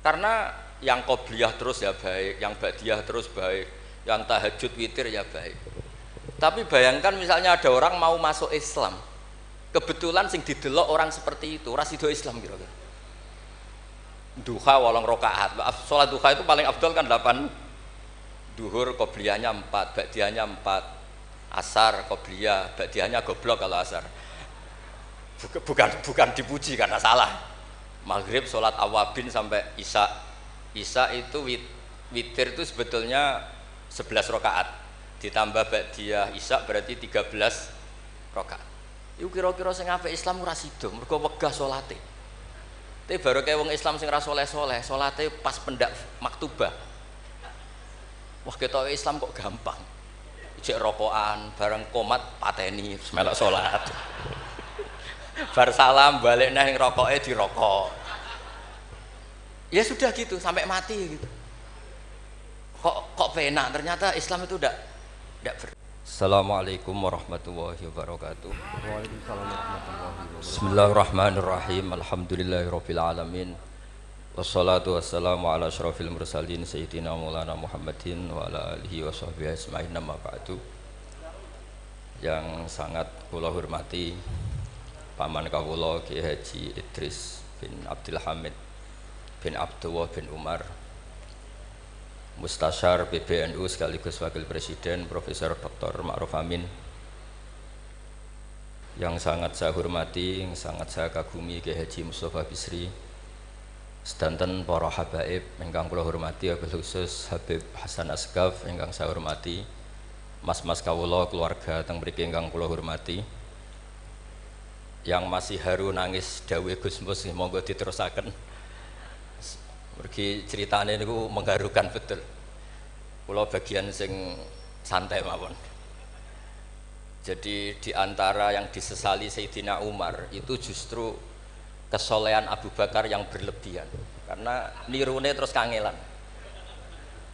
Karena yang qobliyah terus ya baik, yang ba'diyah terus baik, yang tahajud witir ya baik. Tapi bayangkan misalnya ada orang mau masuk Islam, kebetulan sing didelok orang seperti itu, ora sida Islam kira-kira. Duha 8 rakaat. Salat duha itu paling afdal kan 8. Duhur qobliyahnya 4, ba'diyahnya 4. Asar qobliyah, ba'diyahnya goblok kalau asar. Bukan dipuji karena salah. Maghrib sholat awabin sampai isya. Isya itu witir itu sebetulnya 11 rakaat ditambah ba'diyah isya berarti 13 rakaat. Iku kira-kira sing apik Islam ora sida mergo wegah salate. Tapi baru kayak wong Islam sing ra saleh-saleh, salate pas pendak maktubah. Wah ketoke Islam kok gampang. Ijek rokokan bareng komat pateni melok salat. Bar salam balik nang rokoke dirokok. Ya sudah gitu sampai mati gitu. Kok penak ternyata Islam itu tidak ber. Assalamualaikum warahmatullahi wabarakatuh. Waalaikumsalam warahmatullahi wabarakatuh. Bismillahirrahmanirrahim. Alhamdulillahirabbil alamin. Wassalatu wassalamu ala asyrafil mursalin sayyidina Maulana Muhammadin wa ala alihi washabbihi ajmain amma ba'du. Yang sangat kula hormati paman kawula Kiai Haji Idris bin Abdul Hamid bin Abdullah bin Umar, Mustasyar PBNU sekaligus Wakil Presiden Profesor Dr. Ma'ruf Amin, yang sangat saya hormati, yang sangat saya kagumi Kiai Haji Mustafa Bisri, sedanten para habaib ingkang kula hormati, wabil khusus Habib Hasan Asgaf ingkang saya hormati, mas-mas kawula keluarga teng mriki ingkang kula hormati, yang masih haru nangis dawuh Gus Mus monggo diterusaken. Mergi ceritane niku mengharukan betul. Kula bagian sing santai mawon. Jadi di antara yang disesali Sayyidina Umar itu justru kesolehan Abu Bakar yang berlebihan. Karena nirune terus kangelan.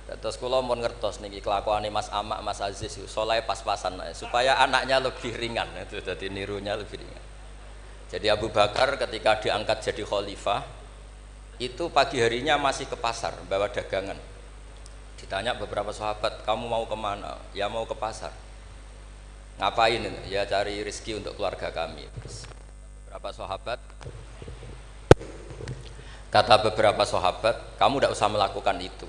Terus kula mun ngertos niki kelakuane Mas Amak, Mas Aziz soleh pas-pasan supaya anaknya lebih ringan itu, jadi nirunya lebih ringan. Jadi Abu Bakar ketika diangkat jadi khalifah itu pagi harinya masih ke pasar bawa dagangan. Ditanya beberapa sahabat, kamu mau kemana? Ya mau ke pasar. Ngapain itu? Ya cari rezeki untuk keluarga kami. Kata beberapa sahabat, kamu tidak usah melakukan itu.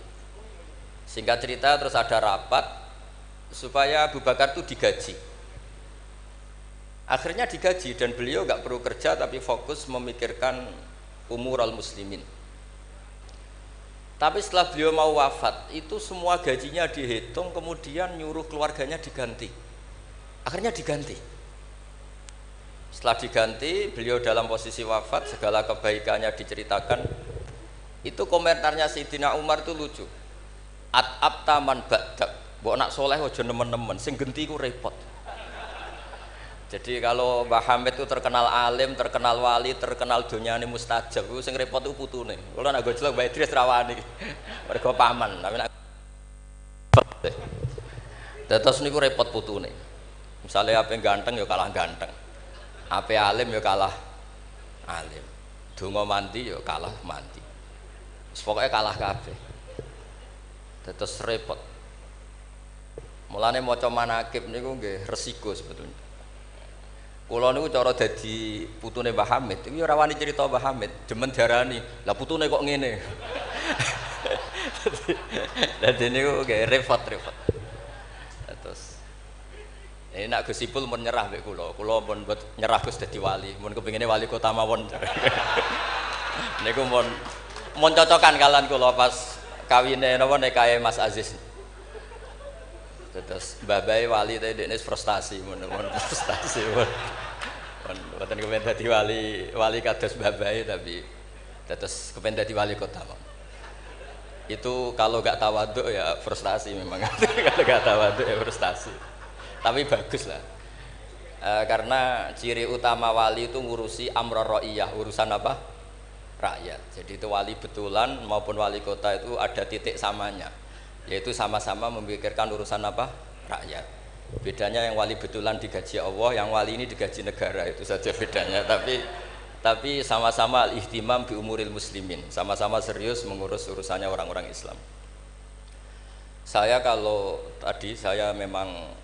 Singkat cerita terus ada rapat supaya Abu Bakar itu digaji. Akhirnya digaji dan beliau nggak perlu kerja tapi fokus memikirkan umurul muslimin. Tapi setelah beliau mau wafat itu semua gajinya dihitung kemudian nyuruh keluarganya diganti. Akhirnya diganti. Setelah diganti beliau dalam posisi wafat segala kebaikannya diceritakan. Itu komentarnya Sayyidina Umar itu lucu. At-abta man ba'dak. Mbok nak soleh aja nemen-nemen sing genti ku repot. Jadi kalau Mbah Hamid itu terkenal alim, terkenal wali, terkenal donyane mustajab, itu sing repot itu putune. Kalau nak gojlok Mbah Idris rawani, mergo paman. Tapi nak terus niku repot putune. Misalnya apa yang ganteng ya kalah ganteng, apa alim ya kalah alim, donga mandi ya kalah mandi. Pokoknya kalah kabeh. Terus repot. Mulane maca manaqib niku nggih resiko sebetulnya. Kula niku cara dadi putune Mbah Hamid, iki ora wani cerita Mbah Hamid, demen diarani, lah putune kok ngene. Dadi niku nggih repot. Terus ini nak Gus Ipul mun nyerah mbek kula mun buat nyerah Gus dadi wali, mun kepingine wali kota mawon. Niku mun cocokan kalian kula pas kawine napa nikahe Mas Aziz. Terus Mbah Bae wali tadi dekne frustasi mun frustasi mboten kepen dadi wali kados Mbah Bae tapi terus kepen dadi wali kota. Itu kalau gak tawaduk ya frustasi memang. Kalau gak tawaduk ya frustasi. Tapi bagus lah. Karena ciri utama wali itu ngurusi amror ra'iyah, urusan apa? Rakyat. Jadi itu wali betulan maupun wali kota itu ada titik samanya. Yaitu sama-sama memikirkan urusan apa? Rakyat. Bedanya yang wali betulan digaji Allah, yang wali ini digaji negara, itu saja bedanya. Tapi Tapi sama-sama al-ihtimam bi umuril muslimin, sama-sama serius mengurus urusannya orang-orang Islam. Saya kalau tadi saya memang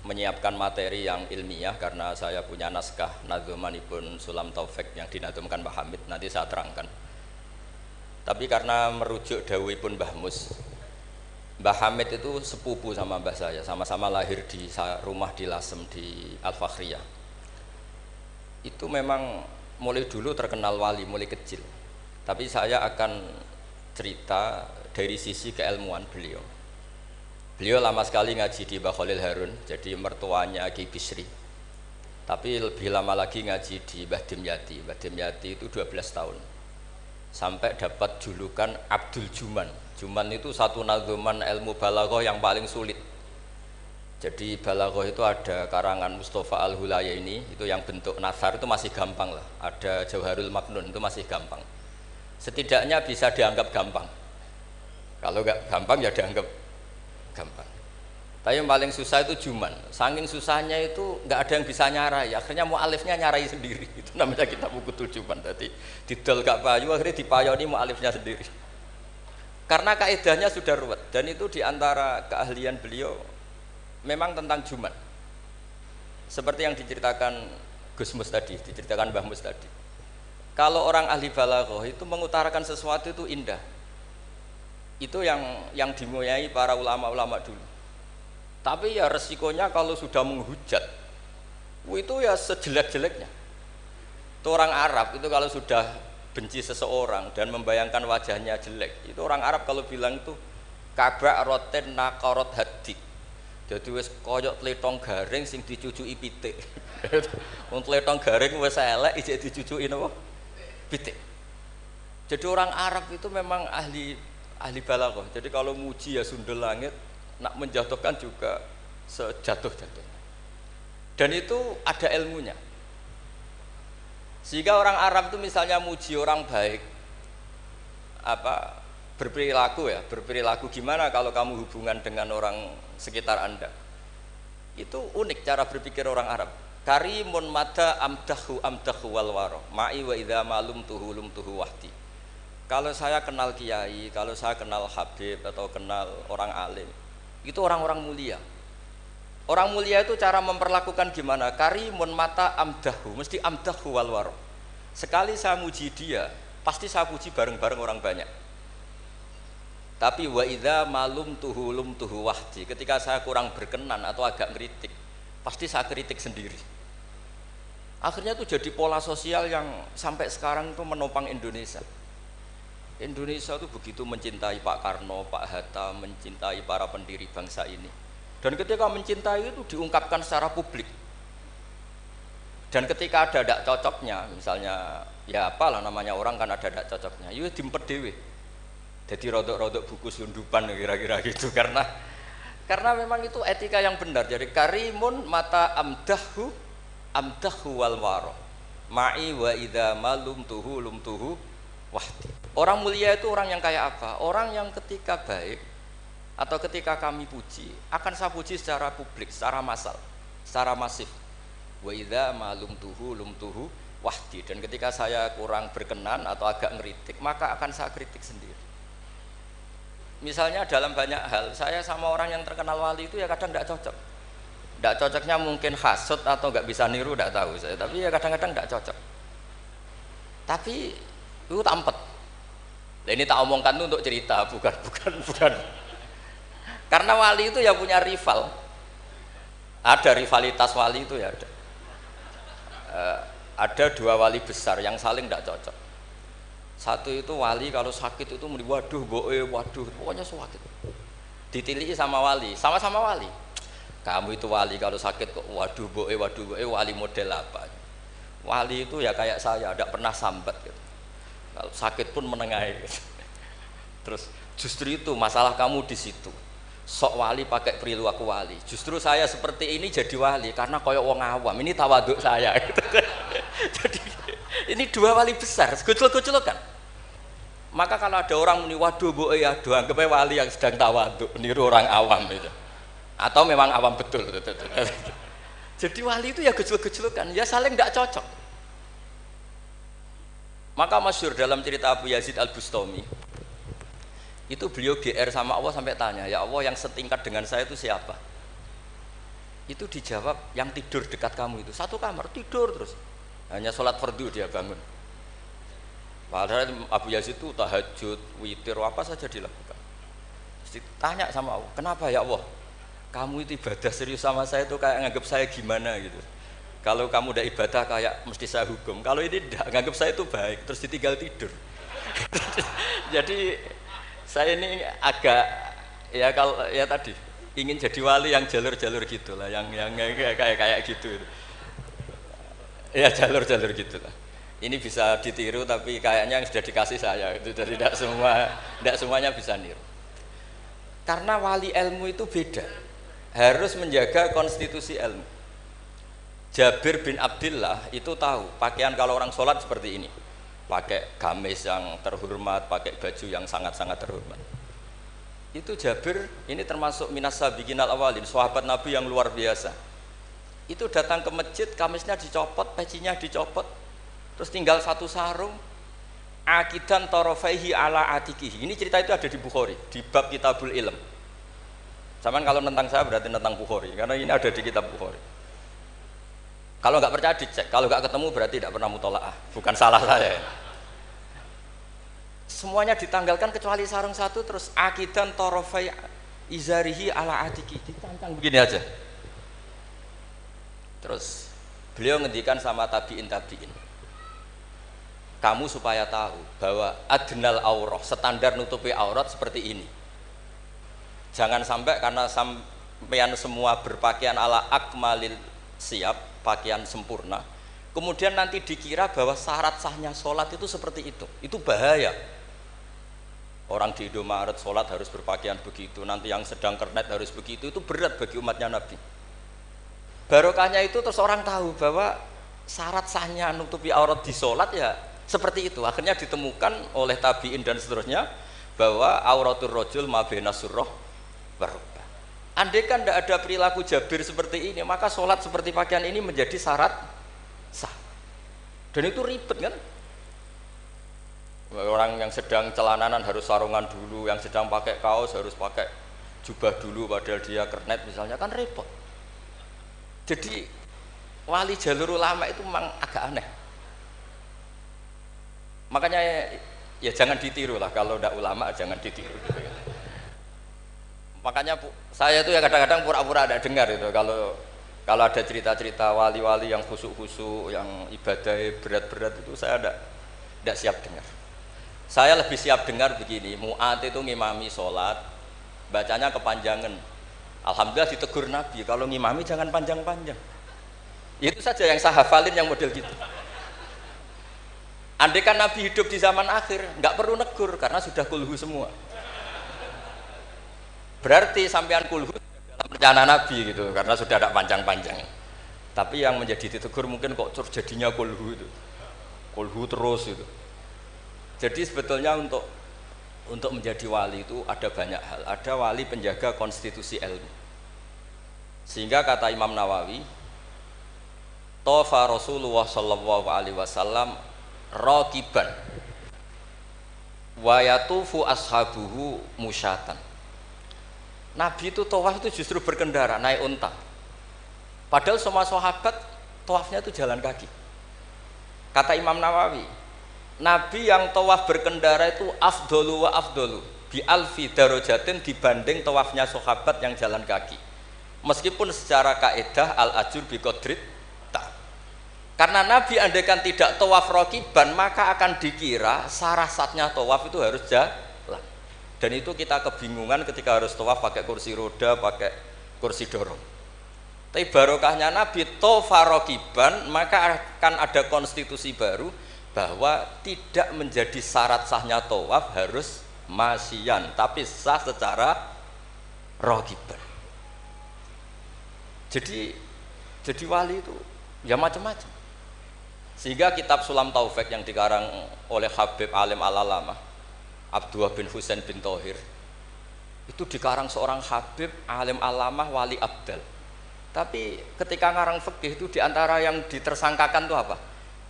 menyiapkan materi yang ilmiah karena saya punya naskah nadzumanipun Sulam Taufik yang dinadzumkan Mbah Hamid, nanti saya terangkan. Tapi karena merujuk dawuhipun Mbah Mus, Mbah Hamid itu sepupu sama mbah saya, sama-sama lahir di rumah di Lasem di Al-Fakhriyah. Itu memang mulai dulu terkenal wali, mulai kecil. Tapi saya akan cerita dari sisi keilmuan beliau. Beliau lama sekali ngaji di Mbah Khalil Harun, jadi mertuanya Ki Bisri. Tapi lebih lama lagi ngaji di Mbah Dimyati. Mbah Dimyati itu 12 tahun. Sampai dapat julukan Abdul Juman. Juman itu satu nadzuman ilmu balaghah yang paling sulit. Jadi balaghah itu ada karangan Mustafa Al-Hulayaini, itu yang bentuk nasar itu masih gampang lah. Ada Jauharul Maknun itu masih gampang. Setidaknya bisa dianggap gampang. Kalau nggak gampang ya dianggap gampang. Tapi yang paling susah itu Juman. Saking susahnya itu nggak ada yang bisa nyarai. Akhirnya mu'alifnya nyarai sendiri. Itu namanya kitab Bukutul Juman. Tadi didol gak payu, akhirnya dipayoni mu'alifnya sendiri. Karena kaidahnya sudah ruwet dan itu diantara keahlian beliau. Memang tentang Juman, seperti yang diceritakan Gus Mus tadi, diceritakan Mbah Mus tadi. Kalau orang ahli balaghah itu mengutarakan sesuatu itu indah, itu yang dimuliai para ulama-ulama dulu. Tapi ya resikonya kalau sudah menghujat, itu ya sejelek-jeleknya. Itu orang Arab itu kalau sudah benci seseorang dan membayangkan wajahnya jelek, itu orang Arab kalau bilang itu kabak roten nakarot hadik. Jadi wis koyok tletong garing sing dicucuki pitik. Wong tletong garing wis elek ijek dicucuki napa? Pitik. Jadi orang Arab itu memang ahli balaghah. Jadi kalau muji ya sundul langit, nak menjatuhkan juga sejatuh-jatuhnya. Dan itu ada ilmunya. Sehingga orang Arab itu misalnya muji orang baik, berperilaku gimana kalau kamu hubungan dengan orang sekitar Anda. Itu unik cara berpikir orang Arab. Karimun mata amdahu wal waro ma'i wa idza malum tuhu wahdi. Kalau saya kenal kiai, kalau saya kenal habib atau kenal orang alim, itu orang-orang mulia. Orang mulia itu cara memperlakukan gimana? Karimun mata amdahu, mesti amdahu wal waro. Sekali saya muji dia, pasti saya puji bareng-bareng orang banyak. Tapi wa idza malum tuhu wahdi, ketika saya kurang berkenan atau agak ngeritik, pasti saya kritik sendiri. Akhirnya itu jadi pola sosial yang sampai sekarang itu menopang Indonesia. Indonesia itu begitu mencintai Pak Karno, Pak Hatta, mencintai para pendiri bangsa ini. Dan ketika mencintai itu diungkapkan secara publik. Dan ketika ada tidak cocoknya, misalnya ya apalah namanya orang kan ada tidak cocoknya, itu dimpet dewe. Jadi rodok-rodok buku sundupan kira-kira gitu karena memang itu etika yang benar. Jadi karimun mata amdahu wal waro ma'i wa idza malum tuhu wahdi. Orang mulia itu orang yang kayak apa? Orang yang ketika baik atau ketika kami puji akan saya puji secara publik, secara massal, secara masif. Wa idza malum tuhu wahdi. Dan ketika saya kurang berkenan atau agak ngeritik, maka akan saya kritik sendiri. Misalnya dalam banyak hal, saya sama orang yang terkenal wali itu ya kadang tidak cocok. Tidak cocoknya mungkin hasut atau nggak bisa niru, tidak tahu saya. Tapi ya kadang-kadang tidak cocok. Tapi itu tampet. Nah, ini tak omongkan itu untuk cerita, bukan. Karena wali itu ya punya rival. Ada rivalitas wali itu ya ada. Ada dua wali besar yang saling tidak cocok. Satu itu wali kalau sakit itu muni waduh pokoknya sakit. Ditiliki sama wali, sama-sama wali. Kamu itu wali kalau sakit kok waduh wali model apa? Wali itu ya kayak saya, tidak pernah sambat gitu. Kalau sakit pun menengahi gitu. Terus justru itu masalah kamu di situ. Sok wali pakai perilaku wali. Justru saya seperti ini jadi wali karena koyok wong awam. Ini tawaduk saya gitu. Jadi ini dua wali besar, gocol-gocol kan. Maka kalau ada orang muni waduh bu ya doa anggapnya wali yang sedang tawaduk niru orang awam itu. Atau memang awam betul. Jadi wali itu ya gejol-gejol kan, ya saling tidak cocok. Maka masyhur dalam cerita Abu Yazid Al-Bustami, itu beliau GR sama Allah sampai tanya, ya Allah yang setingkat dengan saya itu siapa? Itu dijawab yang tidur dekat kamu itu, satu kamar tidur terus, hanya sholat fardu dia bangun. Padahal Abu Yazid itu tahajud, witir, apa saja dilakukan. Terus ditanya sama Allah, kenapa ya Allah? Kamu itu ibadah serius sama saya itu kayak nganggap saya gimana gitu. Kalau kamu udah ibadah kayak mesti saya hukum. Kalau ini tidak, nganggap saya itu baik, terus ditinggal tidur. Jadi saya ini agak ya kalau ya tadi ingin jadi wali yang jalur-jalur gitulah, yang kayak gitu. Ya jalur-jalur gitulah. Ini bisa ditiru tapi kayaknya yang sudah dikasih saya itu, jadi tidak semuanya bisa niru. Karena wali ilmu itu beda, harus menjaga konstitusi ilmu. Jabir bin Abdullah itu tahu pakaian kalau orang sholat seperti ini, pakai gamis yang terhormat, pakai baju yang sangat-sangat terhormat. Itu Jabir ini termasuk minas sabiqinal awalin, sahabat Nabi yang luar biasa. Itu datang ke masjid, gamisnya dicopot, pecinya dicopot, terus tinggal satu sarung, akidan tarafaihi ala atikihi. Ini cerita itu ada di Bukhari, di bab Kitabul Ilm. Zaman kalau tentang saya berarti tentang Bukhari, karena ini ada di kitab Bukhari. Kalau nggak percaya dicek, kalau nggak ketemu berarti tidak pernah mutolaah, bukan salah saya. Semuanya ditanggalkan kecuali sarung satu, terus akidan tarafai izarihi ala atiki, ditancang begini aja. Terus beliau ngendikan sama tabiin, kamu supaya tahu bahwa adnal aurah, standar nutupi aurat seperti ini. Jangan sampai karena sampean semua berpakaian ala akmalil siap, pakaian sempurna, kemudian nanti dikira bahwa syarat sahnya sholat itu seperti itu bahaya. Orang di Indomaret sholat harus berpakaian begitu, nanti yang sedang kernet harus begitu, itu berat bagi umatnya Nabi. Barokahnya itu terus orang tahu bahwa syarat sahnya nutupi aurat di sholat ya seperti itu. Akhirnya ditemukan oleh tabiin dan seterusnya bahwa auratul rajul ma baina surrah wa. Andai kan tidak ada perilaku Jabir seperti ini, maka sholat seperti pakaian ini menjadi syarat sah. Dan itu ribet kan? Orang yang sedang celananan harus sarungan dulu, yang sedang pakai kaos harus pakai jubah dulu, padahal dia kernet misalnya, kan repot. Jadi wali jalur ulama itu memang agak aneh. Makanya ya jangan ditiru lah, kalau tidak ulama jangan ditiru. Makanya saya itu ya kadang-kadang pura-pura ada dengar itu kalau ada cerita-cerita wali-wali yang khusuk-khusuk, yang ibadah berat-berat itu saya tidak siap dengar. Saya lebih siap dengar begini, Mu'ad itu ngimami sholat, bacanya kepanjangan. Alhamdulillah ditegur Nabi, kalau ngimami jangan panjang-panjang. Itu saja yang saya hafalin yang model gitu. Andai kan Nabi hidup di zaman akhir, nggak perlu negur karena sudah kulhu semua. Berarti sampean kulhu dalam rencana Nabi gitu, karena sudah ada panjang-panjang. Tapi yang menjadi ditegur mungkin kok jadinya kulhu itu, kulhu terus itu. Jadi sebetulnya untuk menjadi wali itu ada banyak hal. Ada wali penjaga konstitusi ilmu. Sehingga kata Imam Nawawi, Tofa Rasulullah Sallallahu Alaihi Wasallam raqiban wa yatufu ashabuhu musyatan. Nabi itu tawaf itu justru berkendara, naik unta. Padahal semua sahabat tawafnya itu jalan kaki. Kata Imam Nawawi, Nabi yang tawaf berkendara itu afdolu wa afdolu bi alfi darajatin dibanding tawafnya sahabat yang jalan kaki. Meskipun secara kaidah al ajur bi qadrit ta. Karena Nabi andaikan tidak tawaf raqiban maka akan dikira syarat-syaratnya tawaf itu harus jalan. Dan itu kita kebingungan ketika harus tawaf pakai kursi roda, pakai kursi dorong. Tapi barokahnya Nabi tawaf raqiban, maka akan ada konstitusi baru bahwa tidak menjadi syarat sahnya tawaf harus masyian, tapi sah secara raqiban. Jadi wali itu ya macam-macam. Sehingga kitab Sulam Taufik yang dikarang oleh Habib Alim Al-Alamah Abdullah bin Husain bin Thohir itu dikarang seorang Habib Alim Alamah Wali Abdal. Tapi ketika ngarang fikih itu diantara yang ditersangkakan itu apa?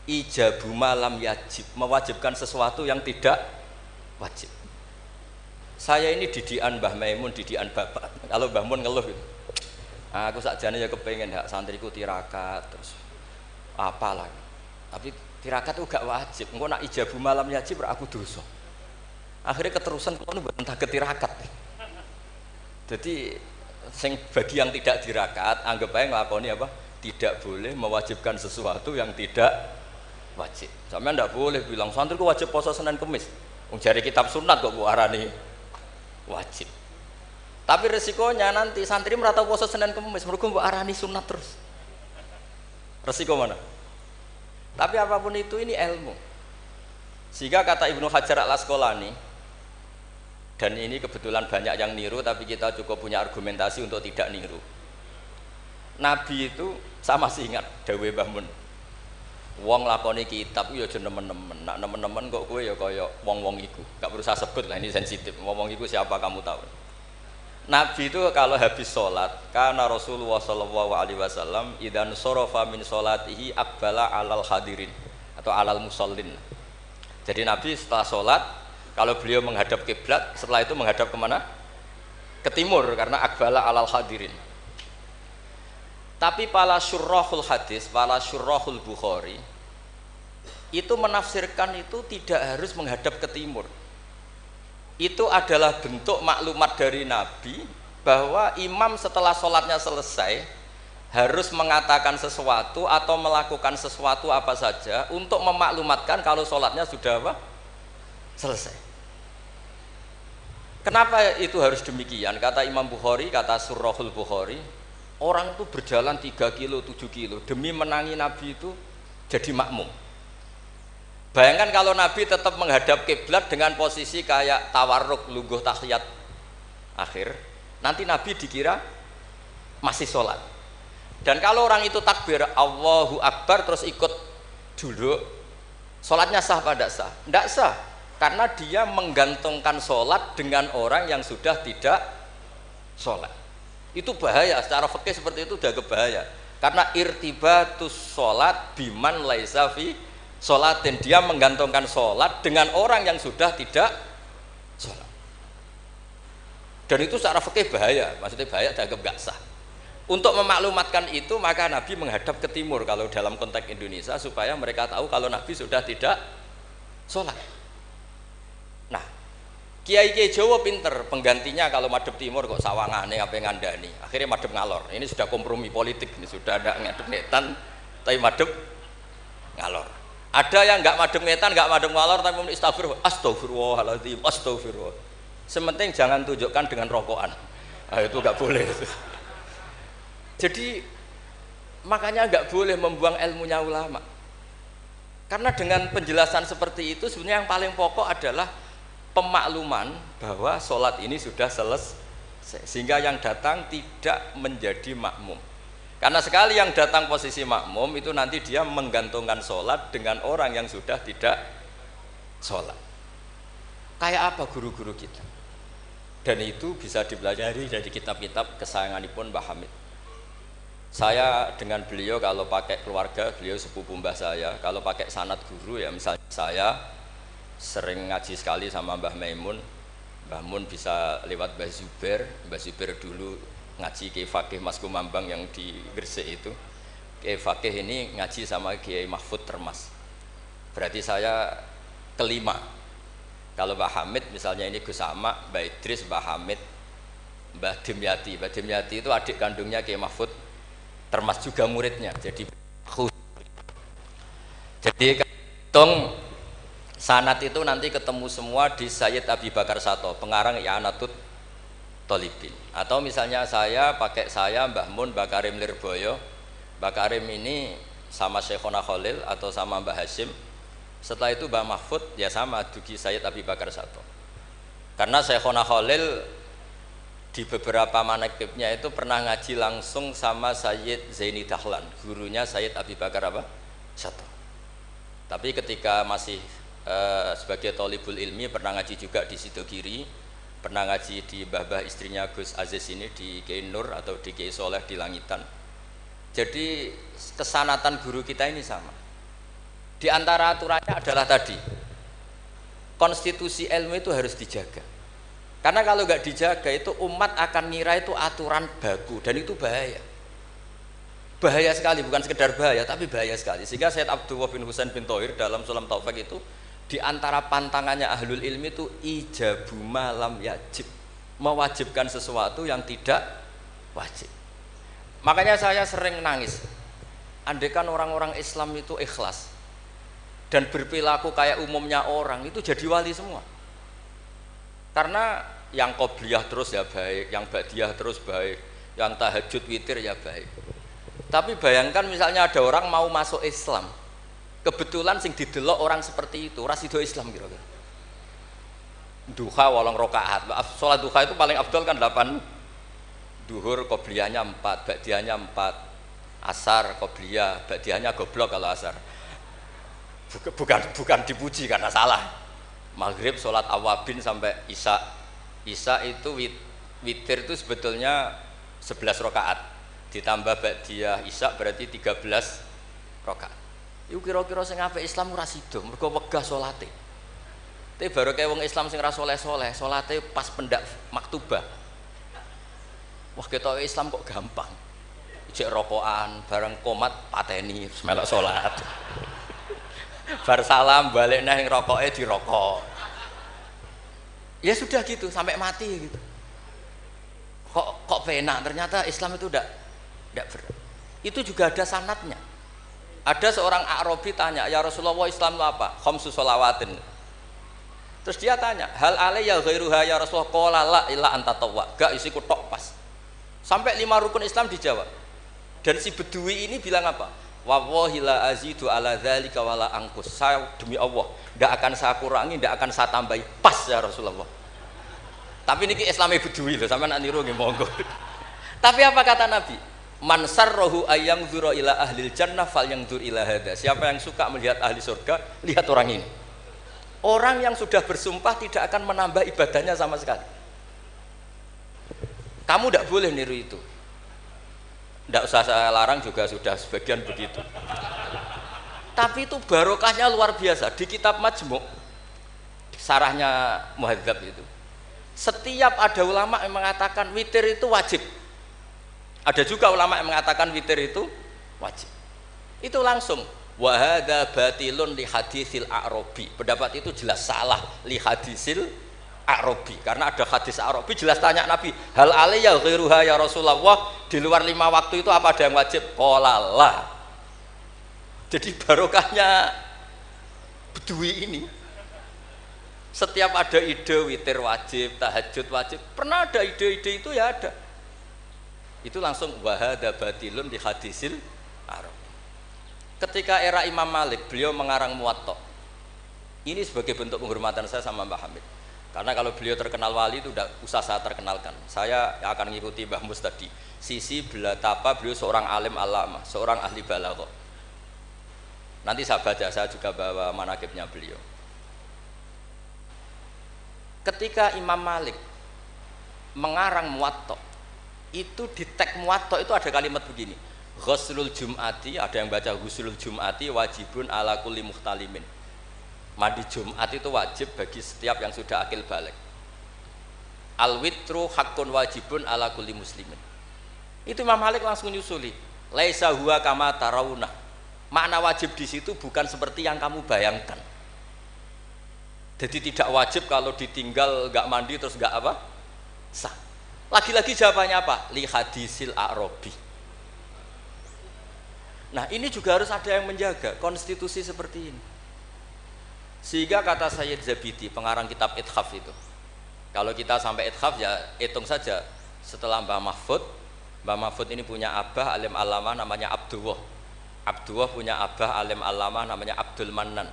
ijabu malam yajib, mewajibkan sesuatu yang tidak wajib. Saya ini didikan Mbah Maimun, didikan bapak. Kalau Mbah Mun ngeluh gitu, aku sakjane ya kepengen hak santriku tirakat terus apalah, tapi tirakat itu gak wajib. Engko nak ijabu malam yajib aku dosa. Akhirnya keterusan kalau mboten saged tirakat. Jadi sing bagi yang tidak tirakat anggap aja nglakoni apa? Tidak boleh mewajibkan sesuatu yang tidak wajib. Sampeyan ndak boleh bilang santriku wajib poso Senin Kamis. Wong jare kitab sunat kok mbok arani wajib. Tapi resikonya nanti santri merata poso Senin Kamis mergo mbok arani sunat terus. Resiko mana? Tapi apapun itu ini ilmu. Sehingga kata Ibnu Hajar Al-Asqalani, dan ini kebetulan banyak yang niru tapi kita cukup punya argumentasi untuk tidak niru. Nabi itu sama sih ingat dawe Mbah Mun. Wong lakoni kitab ya aja nemen-nemen. Nak nemen-nemen kok kowe ya kaya wong-wong iku. Gak perlu saya sebut lah, ini sensitif. Wong-wong iku siapa kamu tahu. Nabi itu kalau habis sholat, karena Rasulullah sallallahu alaihi wasallam idan sorofa min sholatihi aqbala alal hadirin atau alal musallin. Jadi Nabi setelah sholat, kalau beliau menghadap kiblat, setelah itu menghadap kemana? Ke timur, karena aqbala alal hadirin. Tapi para syurrahul hadis, para syurrahul Bukhari itu menafsirkan itu tidak harus menghadap ke timur. Itu adalah bentuk maklumat dari Nabi bahwa imam setelah sholatnya selesai harus mengatakan sesuatu atau melakukan sesuatu apa saja untuk memaklumatkan kalau sholatnya sudah apa? Selesai. Kenapa itu harus demikian? Kata Imam Bukhari, kata Surahul Bukhari, orang itu berjalan 3 kilo, 7 kilo demi menangi Nabi itu jadi makmum. Bayangkan kalau Nabi tetap menghadap kiblat dengan posisi kayak tawarruk lungguh tahiyat akhir, nanti Nabi dikira masih sholat. Dan kalau orang itu takbir Allahu Akbar terus ikut duduk, sholatnya sah apa tidak sah? Tidak sah, karena dia menggantungkan sholat dengan orang yang sudah tidak sholat. Itu bahaya, secara fikih seperti itu udah kebahaya, karena irtibatus sholat biman laisa fi sholatin, dia menggantungkan sholat dengan orang yang sudah tidak sholat. Dan itu secara fikih bahaya, maksudnya bahaya dianggap gak sah. Untuk memaklumatkan itu maka Nabi menghadap ke timur kalau dalam konteks Indonesia, supaya mereka tahu kalau Nabi sudah tidak sholat. Nah, kiai-kiai Jawa pinter, penggantinya kalau madhep timur kok sawangane apa ngandani, akhirnya madhep ngalor. Ini sudah kompromi politik, ini sudah ada ngadep netan tapi madhep ngalor. Ada yang nggak madhep ngetan, nggak madhep ngalor tapi muni astagfirullahaladzim, astagfirullah. Sementing jangan tunjukkan dengan rokokan. Nah, itu nggak boleh. Jadi makanya nggak boleh membuang ilmunya ulama. Karena dengan penjelasan seperti itu sebenarnya yang paling pokok adalah pemakluman bahwa sholat ini sudah selesai, sehingga yang datang tidak menjadi makmum. Karena sekali yang datang posisi makmum itu nanti dia menggantungkan sholat dengan orang yang sudah tidak sholat. Kayak apa guru-guru kita? Dan itu bisa dipelajari dari kitab-kitab kesayanganipun Mbah Hamid. Saya dengan beliau kalau pakai keluarga, beliau sepupu mbah saya, kalau pakai sanad guru ya misalnya saya sering ngaji sekali sama Mbah Maimun. Mbah Mun bisa lewat Mbah Zubair dulu ngaji Kiai Fakih Mas Kumambang yang di Gresik itu. Kiai Fakih ini ngaji sama Kiai Mahfud Termas. Berarti saya kelima. Kalau Mbah Hamid misalnya ini Gus Sama, Mbah Idris, Mbah Hamid, Mbah Dimyati. Mbah Dimyati itu adik kandungnya Kiai Mahfud Termas juga muridnya. Jadi hitung sanad itu nanti ketemu semua di Sayyid Abi Bakar Sato, pengarang I'anatul Thalibin. Atau misalnya saya pakai Mbah Mun, Mbah Karim Lirboyo. Mbah Karim ini sama Syekhona Khalil atau sama Mbah Hashim. Setelah itu Mbah Mahfud ya sama dugi Sayyid Abi Bakar Sato. Karena Syekhona Khalil di beberapa manaqibnya itu pernah ngaji langsung sama Sayyid Zaini Dahlan, gurunya Sayyid Abi Bakar Sato. Tapi ketika masih sebagai thalibul ilmi pernah ngaji juga di Sidogiri, pernah ngaji di mbah-mbah istrinya Gus Aziz ini di Kiai Nur atau di Kiai Soleh di Langitan. Jadi kesanatan guru kita ini sama. Di antara aturannya adalah tadi, konstitusi ilmu itu harus dijaga. Karena kalau nggak dijaga itu umat akan ngira itu aturan baku dan itu bahaya. Bahaya sekali, bukan sekedar bahaya tapi bahaya sekali. Sehingga Sayyid Abdullah bin Husain bin Thohir dalam Sulam Taufik itu di antara pantangannya ahlul ilmi itu ijabu malam yajib, mewajibkan sesuatu yang tidak wajib. Makanya saya sering nangis. Andaikan orang-orang Islam itu ikhlas dan berperilaku kayak umumnya orang, itu jadi wali semua. Karena yang qobliyah terus ya baik, yang ba'diyah terus baik, yang tahajud witir ya baik. Tapi bayangkan misalnya ada orang mau masuk Islam, kebetulan sing didelok orang seperti itu, ora sida Islam kira-kira. Duha 8 rakaat. Salat duha itu paling afdal kan 8. Duhur qobliyahnya 4, ba'diyahnya 4. Asar qobliyah, ba'diyahnya goblok kalau asar. Bukan dipuji karena salah. Maghrib sholat awabin sampai isya. Isya itu witir itu sebetulnya 11 rakaat ditambah ba'diyah isya berarti 13 rakaat. Iku kira-kira sing apik Islam ora sida mergo wegah salate. Tapi baru kayak wong Islam sing ra saleh-saleh, salate pas pendak maktubah. Wah ketoke Islam kok gampang. Ijek rokokan bareng komat pateni melok salat. Bar salam balik nang rokoke dirokok. Ya sudah gitu sampai mati gitu. Kok penak, ternyata Islam itu tidak berat. Itu juga ada sanadnya. Ada seorang Arabi tanya, "Ya Rasulullah, Islam itu apa?" Khamsu sholawatin. Terus dia tanya, "Hal alayya ghairuha ya Rasulullah?" Qala la illa anta tawwa. Gak isiku tok pas. Sampai 5 rukun Islam dijawab. Dan si Bedui ini bilang apa? Wallahi la azidu ala dzalika wala angkus. Saya demi Allah, tidak akan saya kurangi, tidak akan saya tambahi. Pas ya Rasulullah. Tapi niki Islami Bedui loh, sampean nak niru nggih monggo. Tapi apa kata Nabi? Man sarrahu ayyang dzura ila ahlil jannah falyangdzur ila hadza. Siapa yang suka melihat ahli surga, lihat orang ini. Orang yang sudah bersumpah tidak akan menambah ibadahnya sama sekali. Kamu tidak boleh niru itu. Tidak usah saya larang juga sudah sebagian begitu. Tapi itu barokahnya luar biasa. Di kitab Majmu' sarahnya Muhadzab itu, setiap ada ulama yang mengatakan witir itu wajib, ada juga ulama yang mengatakan witir itu wajib. Itu langsung wa hadza batilun li hadisil a'rabi. Pendapat itu jelas salah li hadisil Arabi, karena ada hadis Arabi jelas tanya Nabi, hal alayya ghairuha ya Rasulullah, di luar 5 waktu itu apa ada yang wajib? Qala la. Jadi barokahnya Bedui ini, setiap ada ide witir wajib, tahajud wajib, pernah ada ide-ide itu ya ada. Itu langsung wa hadza batilun di hadisil Arabi. Ketika era Imam Malik, beliau mengarang Muwatta. Ini sebagai bentuk penghormatan saya sama Mbah Hamid. Karena kalau beliau terkenal wali itu tidak usah saya terkenalkan. Saya akan mengikuti Mbah Mus tadi. Sisi betapa beliau seorang alim alama, seorang ahli balaghah. Nanti saya baca, saya juga bawa manaqibnya beliau. Ketika Imam Malik mengarang Muwatta, itu di teks Muwatta itu ada kalimat begini. Ghuslul Jum'ati, ada yang baca Ghuslul Jum'ati wajibun ala kulli muhtalimin. Mandi Jumat itu wajib bagi setiap yang sudah akil balik. Al-witru haqqun wajibun ala kulli muslimin. Itu Imam Malik langsung nyusuli. Laisa huwa kama tarawuna. Makna wajib di situ bukan seperti yang kamu bayangkan. Jadi tidak wajib kalau ditinggal nggak mandi terus nggak apa? Sah. Lagi-lagi jawabannya apa? Li hadisil a'rabi. Nah, ini juga harus ada yang menjaga konstitusi seperti ini. Sehingga kata Sayyid Zabidi, pengarang kitab Ithaf itu, kalau kita sampai Ithaf ya hitung saja setelah Mbah Mahfud ini punya abah alim alamah namanya Abdullah. Abdullah punya abah alim alamah namanya Abdul Mannan.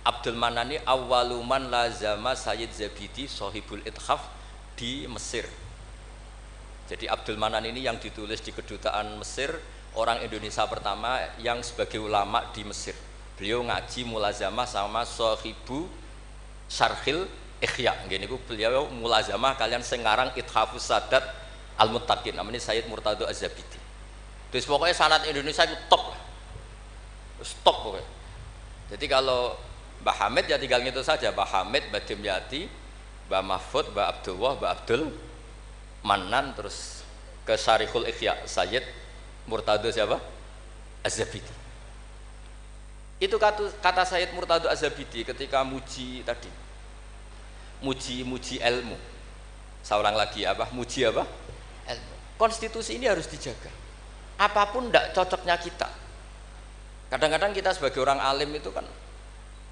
Abdul Mannan ini awaluman lazama Sayyid Zabidi sahibul Ithaf di Mesir. Jadi Abdul Mannan ini yang ditulis di kedutaan Mesir, orang Indonesia pertama yang sebagai ulama di Mesir. Beliau ngaji mulazamah sama sahibu Syarhil Ikhya. Gini beliau mulazamah kalian sengarang Ithafus Sadat Al-Muttaqin, namanya Sayyid Murtado Az-Zabidi. Terus pokoknya sanad Indonesia itu top pokoknya. Jadi kalau Mbah Hamid ya tinggal gitu saja, Mbah Hamid, Mbah Dimyati, Mbah Mahfud, Mbah Abdullah, Mbah Abdul Manan, terus ke Syarihul Ikhya Sayyid Murtado siapa? Az-Zabidi. Itu kata Sayyid Murtado Az-Zabidi ketika muji tadi, muji ilmu. Saya ulang lagi apa? Muji apa? Ilmu. Konstitusi ini harus dijaga. Apapun tidak cocoknya kita. Kadang-kadang kita sebagai orang alim itu kan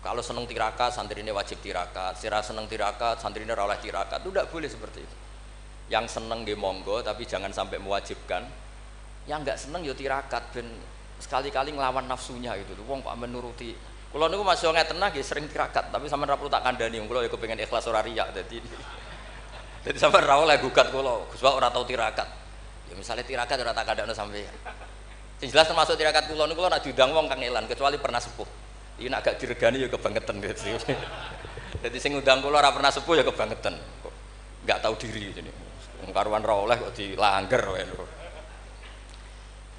kalau seneng tirakat, santri ini wajib tirakat. Sira seneng tirakat, santri ini oleh tirakat. Itu tidak boleh seperti itu. Yang seneng nggih monggo, tapi jangan sampai mewajibkan. Yang enggak seneng ya tirakat, ben sekali-kali ngelawan nafsunya gitu. Wong kok menuruti. Kula niku masih ngeten nggih sering tirakat, tapi sampean ra perlu tak kandhani. Kula ya kepengin ikhlas ora riya dadi. Dadi sampean ra oleh gugat kula, Gus Wak ora tau tirakat. Ya misalnya tirakat ora tak kandhani sampean. Sing jelas termasuk tirakat kula niku ora diundang wong kang elan kecuali pernah sepuh. Ini agak diregani ya kebangetan gitu. Jadi sing ngundang kula ora pernah sepuh ya kebangetan. Kok enggak tahu diri ini. Wong karuan ra oleh kok dilanggar wae.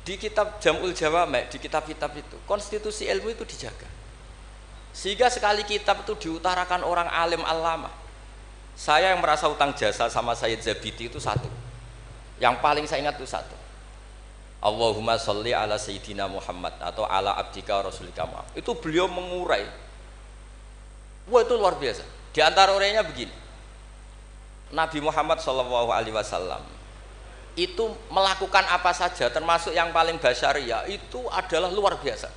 Di kitab Jam'ul Jawami', di kitab-kitab itu, konstitusi ilmu itu dijaga. Sehingga sekali kitab itu diutarakan orang alim alama. Saya yang merasa utang jasa sama Sayyid Zabidi itu satu. Yang paling saya ingat itu satu. Allahumma sholli ala Sayyidina Muhammad atau ala abdika rasulika Muhammad. Itu beliau mengurai. Wah itu luar biasa. Di antara urainya begini. Nabi Muhammad SAW itu melakukan apa saja termasuk yang paling basyariyah itu adalah luar biasa.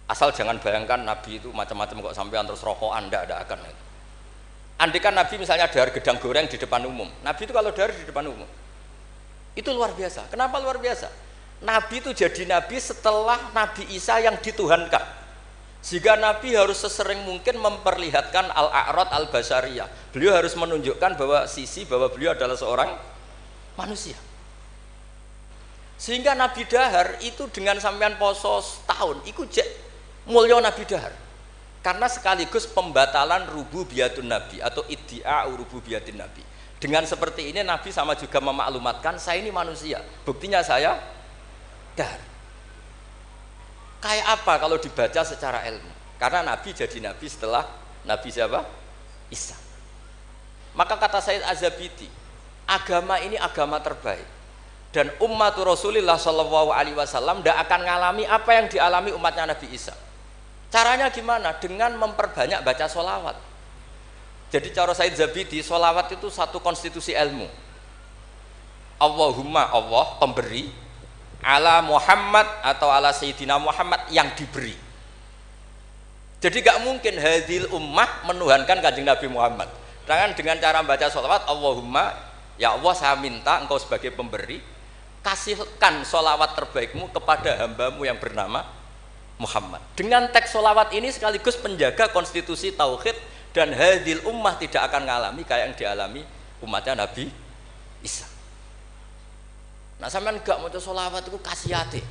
Asal jangan bayangkan Nabi itu macam-macam kok sampai terus rokokan, ada akan itu. Andikan Nabi misalnya dahar gedang goreng di depan umum. Nabi itu kalau dahar di depan umum. Itu luar biasa. Kenapa luar biasa? Nabi itu jadi nabi setelah Nabi Isa yang dituhankan. Sehingga Nabi harus sesering mungkin memperlihatkan al-a'rad al-basyariyah. Beliau harus menunjukkan bahwa beliau adalah seorang manusia. Sehingga Nabi dahar itu dengan sampean poso setahun itu mulya Nabi dahar. Karena sekaligus pembatalan rububiyatun Nabi atau iddia rububiyatin Nabi. Dengan seperti ini Nabi sama juga memaklumatkan saya ini manusia, buktinya saya dahar. Kayak apa kalau dibaca secara ilmu? Karena Nabi jadi Nabi setelah Nabi siapa? Isa. Maka kata Sayyid Az-Zabidi, agama ini agama terbaik dan umat Rasulullah SAW tidak akan mengalami apa yang dialami umatnya Nabi Isa. Caranya gimana? Dengan memperbanyak baca sholawat. Jadi cara Sayyid Zabidi, sholawat itu satu konstitusi ilmu. Allahumma Allah pemberi, ala Muhammad atau ala Sayyidina Muhammad yang diberi. Jadi gak mungkin hadil ummah menuhankan kanjeng Nabi Muhammad. Dengan cara membaca sholawat, Allahumma ya Allah saya minta engkau sebagai pemberi kasihkan sholawat terbaikmu kepada hambamu yang bernama Muhammad. Dengan teks sholawat ini sekaligus penjaga konstitusi tauhid. Dan hadil ummah tidak akan mengalami kayak yang dialami umatnya Nabi Isa. Nah sampean gak maca sholawat itu kasihate.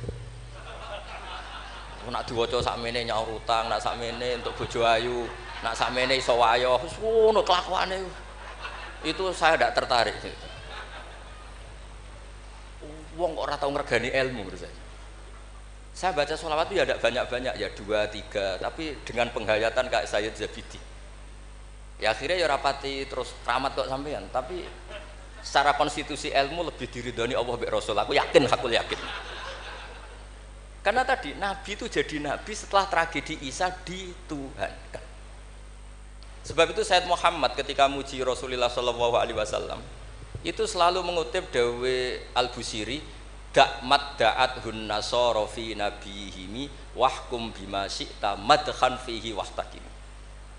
Nak diwaca sakmene nyaur utang, nak sakmene untuk bojo ayu, nak sakmene iso wayo, wis ngono kelakuane. Itu saya tidak tertarik. Wong kok ora tau ngregani ilmu menurut saya. Saya baca sholawat itu ya tidak banyak-banyak, ya 2, 3, tapi dengan penghayatan kayak Sayyid Zabidi. Ya akhirnya ya rapati terus keramat kok sampean, tapi secara konstitusi ilmu lebih diridhoni Allah mbek Rasul. Aku yakin. Karena tadi Nabi itu jadi Nabi setelah tragedi Isa dituhankan. Sebab itu Sayyid Muhammad ketika muji Rasulullah SAW itu selalu mengutip dawe Al-Busiri, da'mat da'at hun nasara fi nabihimi wahkum bima syi'ta madkhan fihi wahtakim.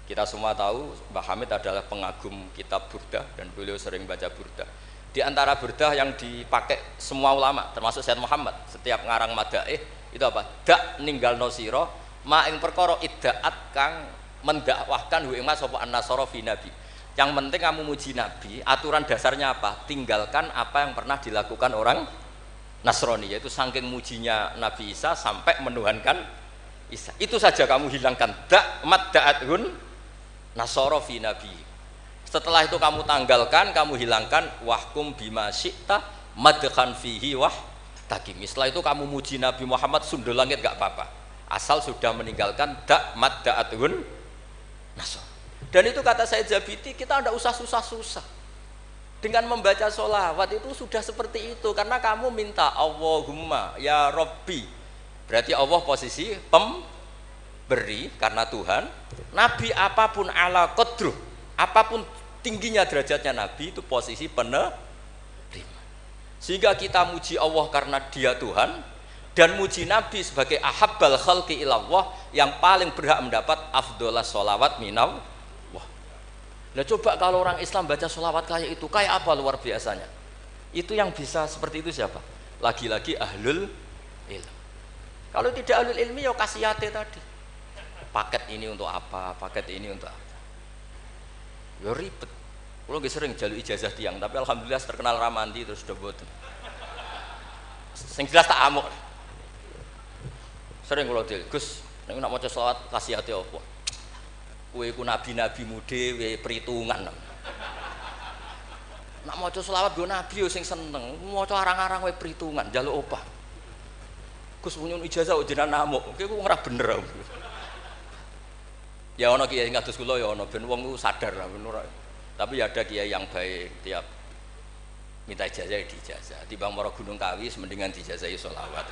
Kita semua tahu Mbah Hamid adalah pengagum kitab Burdah dan beliau sering baca Burdah. Di antara Burdah yang dipakai semua ulama termasuk Sayyid Muhammad setiap ngarang madaih itu apa? Dak ninggal nosiro ma ing perkara iddaat kang mendakwahkan hu ing mas sapa an-nasara fi nabi. Yang penting kamu muji Nabi, aturan dasarnya apa? Tinggalkan apa yang pernah dilakukan orang Nasrani, yaitu saking mujinya Nabi Isa sampai menuhankan Isa. Itu saja kamu hilangkan. Dak madda'athun nasara fi nabi. Setelah itu kamu tanggalkan, kamu hilangkan wahkum bima syi'ta madkhan fihi wah takim. Setelah itu kamu muji Nabi Muhammad sundul langit gak apa-apa. asal sudah meninggalkan dak mad da'atun nasr. Dan itu kata Said Zabidi, kita tidak usah susah-susah dengan membaca sholawat itu sudah seperti itu, karena kamu minta Allahumma ya Rabbi, berarti Allah posisi pemberi karena Tuhan. Nabi apapun ala qadruh, apapun tingginya derajatnya Nabi itu posisi penerima. Sehingga kita muji Allah karena dia Tuhan, dan muji Nabi sebagai ahabbal khalqi ilallah, yang paling berhak mendapat afdholas sholawat minallah. Nah coba kalau orang Islam baca sholawat kayak itu, kayak apa luar biasanya. Itu yang bisa seperti itu siapa? Lagi-lagi ahlul ilm. Kalau tidak ahlul ilmi ya kasiyate tadi, paket ini untuk apa, paket ini untuk apa, ya ribet. Kalau nggak sering jaluk ijazah tiang, tapi alhamdulillah terkenal ramanti terus udah boten. Sing jelas tak amuk. Sering kalau del, Gus, nek nak maca selawat kasihate apa? Kowe iku nabi-nabimu dhewe perhitungan. Nak maca selawat go nabi yo sing seneng, maca arang-arang kowe perhitungan, njaluk opah. Gus punya ijazah kok jenengan namuk, kowe ora bener. Ya ana kiai kados kula ya ana ben wong ku sadar lah ben ora. Tapi ada kiai yang baik, tiap minta ijazah diijazah. Timbang mara Gunung Kawi mendingan diijazahi sholawat.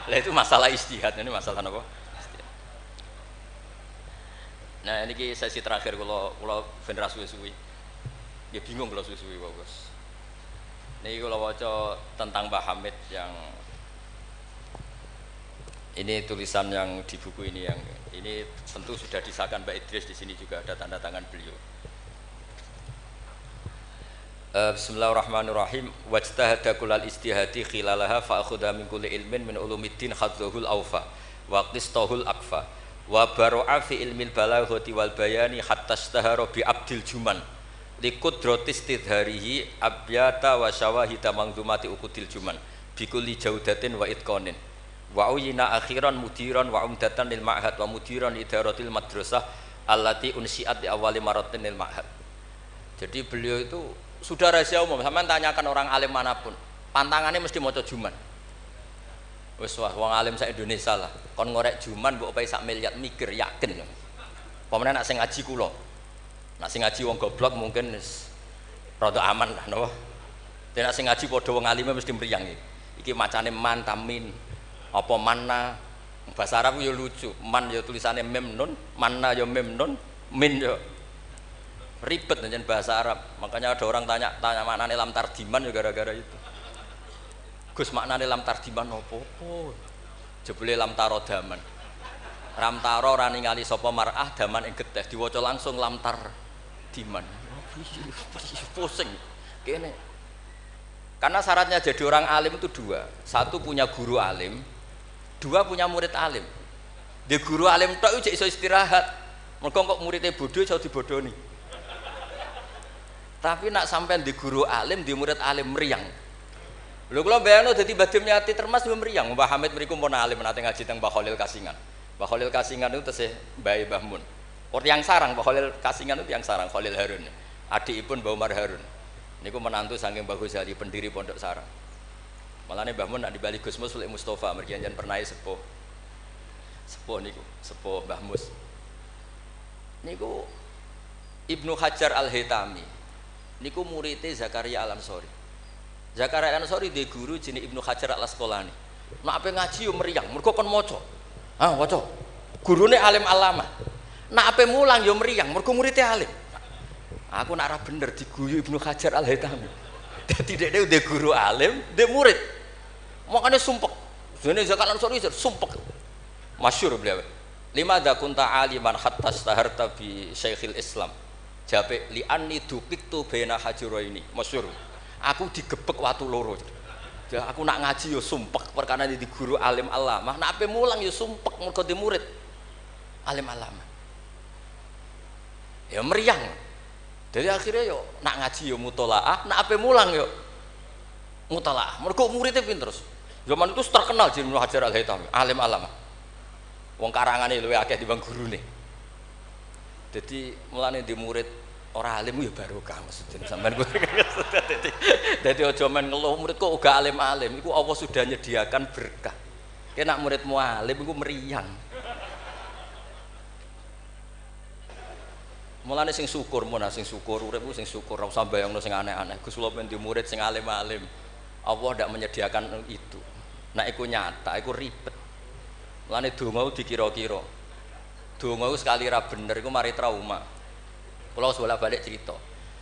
Lah itu masalah istihad, ini masalah apa? Nah ini sesi terakhir kalau ben ra suwi-suwi. Ya bingung kalau suwi-suwi kok, Gus. Niki kalau waca tentang Mbah Hamid yang ini tulisan yang di buku ini, yang ini tentu sudah disahkan Mbak Idris, di sini juga ada tanda tangan beliau. Bismillahirrahmanirrahim. Wajtahada kullal istihadi khilalaha fa akhudha min kulli ilmin min ulumiddin khadzuhul awfa wa qistahul akfa wa baro'a fi ilmil balaghati wal bayani hatta istahara bi abdil juman liqudratis tidharihi abyata wa syawahida mangzumati ukudil juman bi kulli jaudatin wa itqanin wa uyina akhiran mudiran wa umdatan lil ma'had wa mudiran idaratil madrasah allati unsiat di awali maratin lil ma'had. Jadi beliau itu sudah rahasia umum, sampean tanyakan orang alim manapun, pantangannya mesti maca juman. Wis wong alim sak Indonesia lah, kon ngorek juman mbok opae sak miliar mikir yakin. Pemene nak sing ngaji kula. Nak sing ngaji wong goblok mungkin wis rada aman lah napa. Dene nak sing ngaji padha wong alime mesti mriyang iki. Iki macane man tamin apa manna. Bahasa Arab yo lucu. Man yo tulisannya mem nun, manna yo mem nun, min yo ribet dengan bahasa Arab. Makanya ada orang tanya maknane lam tardiman ya gara-gara itu. Gus maknane lam tardiman opo? Jebule lam taro daman. Ram taro ora ningali sapa mar'ah daman ing getih, diwaca langsung lam tardiman. Pusing. Kene. Karena syaratnya jadi orang alim itu dua. Satu punya guru alim, dua punya murid alim. Di guru alim tok iso istirahat. Mergo kok muridé bodho iso dibodoni. Tapi nak sampai di guru alim, di murid alim meriang. Lho kula bayangno dadi Badim Nyati Termas yo meriang. Mbah Hamid mriku pun alim nate ngaji teng Mbah Khalil Kasingan. Mbah Khalil Kasingan itu tesih Mbah Mbah Mun. Orang yang sarang Mbah Khalil Kasingan itu yang sarang Khalil Harun. Adikipun Mbah Umar Harun. Niku menantu saking Mbah Ghazali pendiri Pondok Sarang. Malane Mbah Mun nak dibali Gus Mus Mustofa mergi jan pernah sepuh. Sepuh niku, sepuh Mbah Mus. Niku Ibnu Hajar Al-Haytami. Niku muridé Zakaria Al-Ansori. Zakaria Al-Ansori di guru jenenge Ibnu Hajar Al-Asqalani. Nek ape ngaji yo meriang, mergo kon maca. Ah, waca. Gurune alim alama. Nek ape mulang yo meriang, mergo muridé alim. Aku nak ora bener diguyu Ibnu Hajar Al-Haytami. Dadi dhekne udah guru alim, dhe murid. Makane sumpek. Dene Zakaria Al-Ansori sumpek. Masyhur beliau. Lima da kunta aliman hatta staharta bi Syekhil Islam. Jape li anni dupiktu bena hajuraini masyhur. Aku digebek watu loro. Ya aku nak ngaji yo sumpek perkara di guru alim alamah. Nak ape mulang yo sumpek mergo di murid alim alamah. Ya meriang. Jadi akhirnya yo nak ngaji yo mutolaah, nak ape mulang yo mutolaah. Mergo muridnya pinter terus. Zaman itu terkenal jeneng Hajar Al-Haytami, alim alamah. Wong karangane luwih akeh timbang gurune. Jadi mulane di murid orang alim ya barokah maksudnya sampean kuwi. Dadi aja men ngeluh murid kok uga alim-alim, iku Allah sudah nyediakan berkah. Nek muridmu alim iku meriang. Mulane sing syukur sing syukur urip sing syukur ora usah bayangno sing aneh-aneh. Gus kula pengen di murid sing alim-alim. Allah ndak menyediakan itu. Nek iku nyata, iku ribet. Mulane donga dikira-kira. Donga sekali ra bener iku mari trauma. Kula bolak-balik cerita.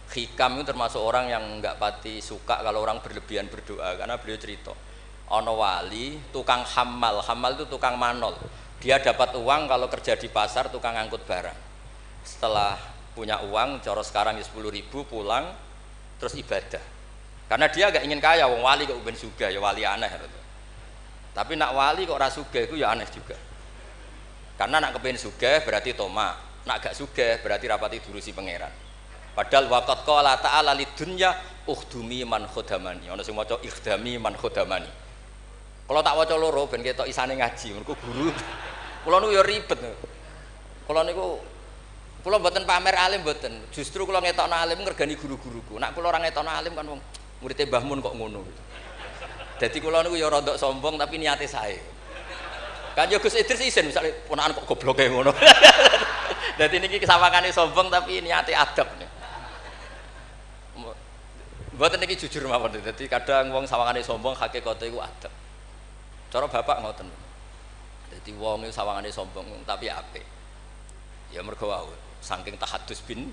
Hikam itu termasuk orang yang enggak pati suka kalau orang berlebihan berdoa karena beliau cerita. Ana wali tukang hamal itu tukang manol. Dia dapat uang kalau kerja di pasar tukang angkut barang. Setelah punya uang, cara sekarang 10.000 pulang terus ibadah. Karena dia gak ingin kaya, wong wali kok ben sugih ya wali aneh. Tapi nak wali kok ora sugih iku ya aneh juga. Karena nak kepengin sugih berarti toma, nak gak sugih berarti rapati durusi pangeran. Padahal waqat qala ta'ala lidunya ukhdumi man khodamani. Ana sing maca ikhdami man khodamani. Kalau tak waca loro ben ketok isane ngaji, mergo guru. Kula niku ya ribet. Kula mboten pamer alim mboten. Justru kula ngetokno alim ngergani guru-guruku. Nek kula ora ngetokno alim kan wong muridé Mbah Mun kok ngono. Dadi kula niku ya rada sombong tapi niate sae. Kan ya Gus Idris isin misale ponakan kok gobloke ngono. Dadi niki kesawangane sombong tapi niate adab nih. Mboten niki jujur mawon. Dadi kadang wong sawangane sombong hakikate iku adab. Cara bapak ngoten. Dadi wong iku sawangane sombong tapi apik. Ya mergo wae saking tahadus bin.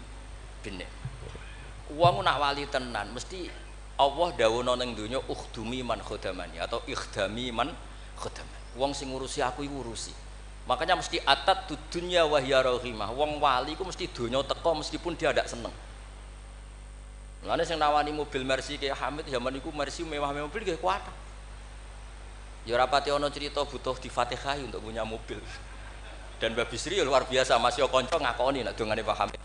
Wong nak wali tenan mesti Allah dawuhna ning donya ukhdumi man khodamani atau ikhdami man khodamani. Wong sing ngurusi aku iku urusi. Makanya mesti atat dunya wa hiya rahimah. Wong wali iku mesti donya teko meskipun dia ndak seneng. Mulane sing nawani mobil Mercy kayak Hamid zaman iku Mercy mewah-mewah mobil nggih kuat. Ya ora pati ana cerita butuh difatihai untuk punya mobil. Dan Mbak Bisri ya luar biasa, Mas yo kanca ngakoni nek dongane Pak Hamid.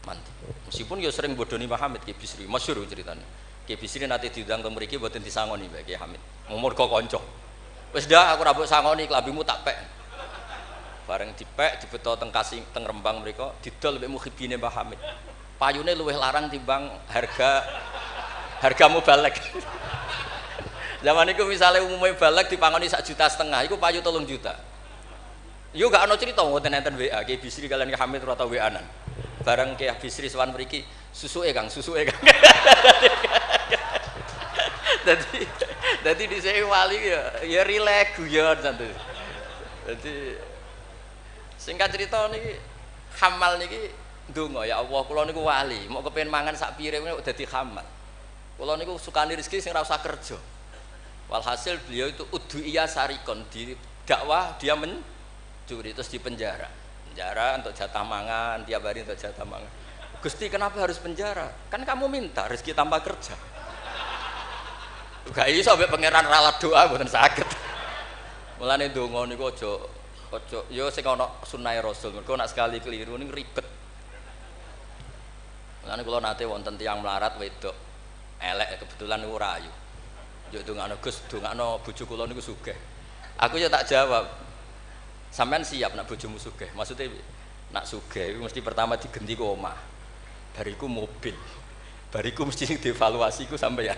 Mantap. Meskipun yo sering bodoni Pak Hamid Ki Bisri, masyhur ceritane. Ki Bisri nate diundang teng mriki mboten disangoni Mbak Ki Hamid. Mergo kanca. Wis dah aku ra mbok sangoni klambimu tak pek. Bareng dipek dibeto teng Kasing teng Rembang mriko didol mbek muhibine Pak Hamid. Payune luwih larang timbang harga mubalek. Zaman iku misale umume balek dipangoni 1,5 juta, iku payu 3 juta. Yo gak ana cerita ngoten enten WA Ki Bisri kalian Ki Hamid ora tau WA-an. Bareng Ki Bisri sowan mriki, susuke Kang. Dadi dhisik wali ya rileks guyon santai. Dadi singkat cerita niki hamal niki ndonga ya Allah kula niku wali, mau kepengin mangan sak piring kok dadi hamal. Kula niku sukani rezeki sing ora usah kerja. Walhasil beliau itu udhuiyah sarikon di dakwah dia mencuri terus di penjara untuk jatah mangan tiap hari untuk jatah mangan. Gusti kenapa harus penjara? Kan kamu minta rezeki tanpa kerja. Gak iso sampai pangeran ralat doa mboten saged. Mulane donga niku aja ya sing ana sunah Rasul. Mergo nek sekali keliru niku ribet. Mulane kula nate wonten tiyang melarat wedok elek kebetulan niku rayu. Yo dongakno Gus, dongakno bojo kula niku sugih. Aku ya tak jawab. Sampean siap nak bojomu sugih? Maksudnya nak sugih mesti pertama digenti ku omah. Bariku mobil. Bariku mesti dievaluasi ku sampeyan.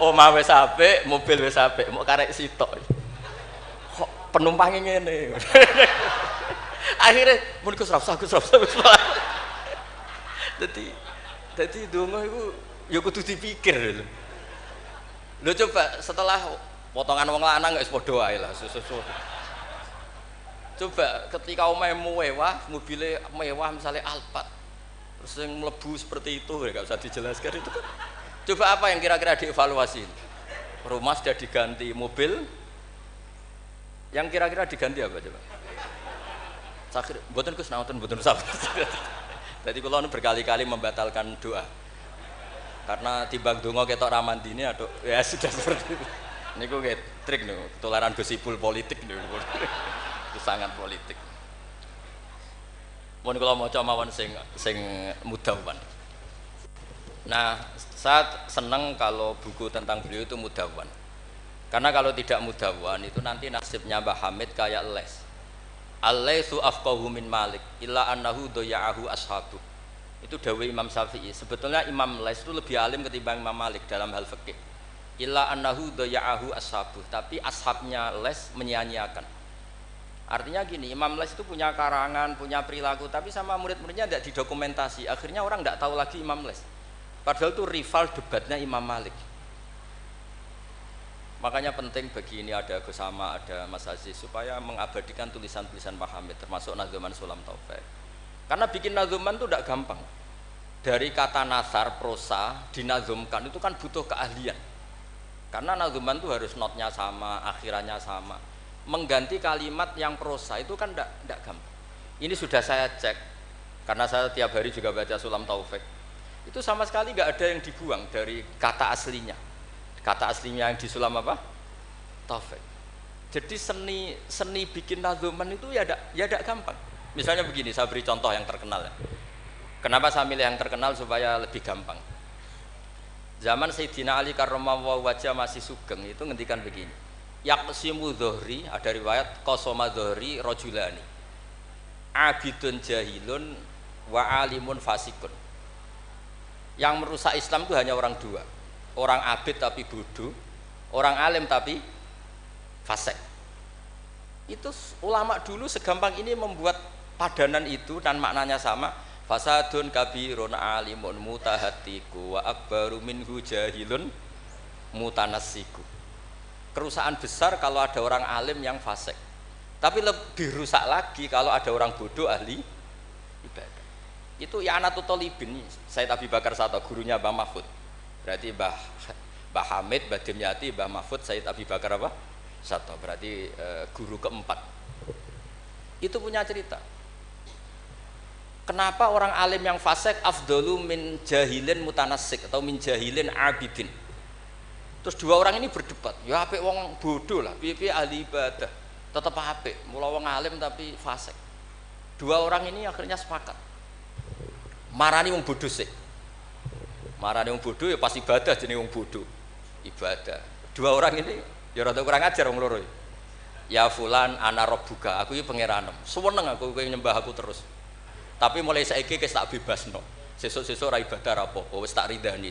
Omah wis apik, mobil wis apik, mau karek sitok. Kok penumpangnya ngene. Akhirnya mun Gus Rafsa. Dadi donga iku ya kudu dipikir lho. Lho coba setelah potongan wong lanang wis padha wae lah susu. Coba ketika omahmu mewah, mobilnya mewah misalnya Alphard. Terus yang mlebu seperti itu ya enggak usah dijelaskan itu kan. Coba apa yang kira-kira dievaluasi? Rumah sudah diganti, mobil yang kira-kira diganti apa coba? Sakit, mboten Gus naoten mboten sabar. Jadi kula berkali-kali membatalkan doa. Karena timbang donga ketok ramandine aduh ya sudah seperti itu. Niku nggih trik niku, ketularan gosipul politik niku. Itu sangat politik. Mun kula maca mawon sing mudawwan. Nah, saya senang kalau buku tentang beliau itu mudawwan. Karena kalau tidak mudawwan itu nanti nasibnya Mbah Hamid kayak les. Al-laitsu afqahu min Malik illa annahu daya'ahu ashabu. Itu dawuh Imam Syafi'i. Sebetulnya Imam Les itu lebih alim ketimbang Imam Malik dalam hal fikih. Illa annahu daya'ahu ashabu, tapi ashabnya Les menyia-nyiakan. Artinya gini, Imam Les itu punya karangan, punya perilaku, tapi sama murid-muridnya tidak didokumentasi. Akhirnya orang tidak tahu lagi Imam Les. Padahal itu rival debatnya Imam Malik. Makanya penting bagi ini ada Gus Sama, ada Mas Aziz supaya mengabadikan tulisan-tulisan Pak Hamid, termasuk Nadzuman Sulam Taufik. Karena bikin nadzuman itu tidak gampang. Dari kata nasar, prosa, dinazumkan itu kan butuh keahlian. Karena nadzuman itu harus notnya sama, akhirannya sama. Mengganti kalimat yang prosa itu kan tidak gampang. Ini sudah saya cek, karena saya tiap hari juga baca Sulam Taufik. Itu sama sekali nggak ada yang dibuang dari kata aslinya. Kata aslinya yang di Sulam apa? Taufik. Jadi seni bikin nadzuman itu ya tidak gampang. Misalnya begini, saya beri contoh yang terkenal ya. Kenapa saya milih yang terkenal supaya lebih gampang? Zaman Sayyidina Ali karramallahu wajah masih sugeng itu ngendikan begini. Yaqsimu dhuhri, ada riwayat qasama dhuhri rajulani. Abidun jahilun wa alimun fasikun. Yang merusak Islam itu hanya orang dua. Orang abid tapi bodoh, orang alim tapi fasik. Itu ulama dulu segampang ini membuat padanan itu dan maknanya sama. Fasadun kabirun alimun mutahatiku wa akbaru minhu jahilun mutanassiku. Kerusakan besar kalau ada orang alim yang fasik. Tapi lebih rusak lagi kalau ada orang bodoh ahli ibadah. Itu ya Anatut Thalibin, Sayyid Abi Bakar Sato, gurunya Mbah Mahfud. Berarti Mbah Hamid, Mbah Dimyati, Mbah Mahfud, Sayyid Abi Bakar apa? Sato. Berarti guru keempat. Itu punya cerita. Kenapa orang alim yang fasik afdalu min jahilin mutanassik atau min jahilin abidin? Terus dua orang ini berdebat. Ya apik wong bodoh lah, piye-piye ahli ibadah. Tetap apik, mula wong alim tapi fasik. Dua orang ini akhirnya sepakat. Marani wong bodoh sih. Marani wong bodoh ya pasti ibadah jenenge wong bodoh. Ibadah. Dua orang ini ya rada kurang ajar wong loro. Ya fulan ana rabbuka, aku iki pangeranmu. Suweneng aku kowe nyembah aku terus. Tapi mulai saiki wis tak bebasno. Sesuk-sesuk ora ibadah apa-apa, wis tak ridani,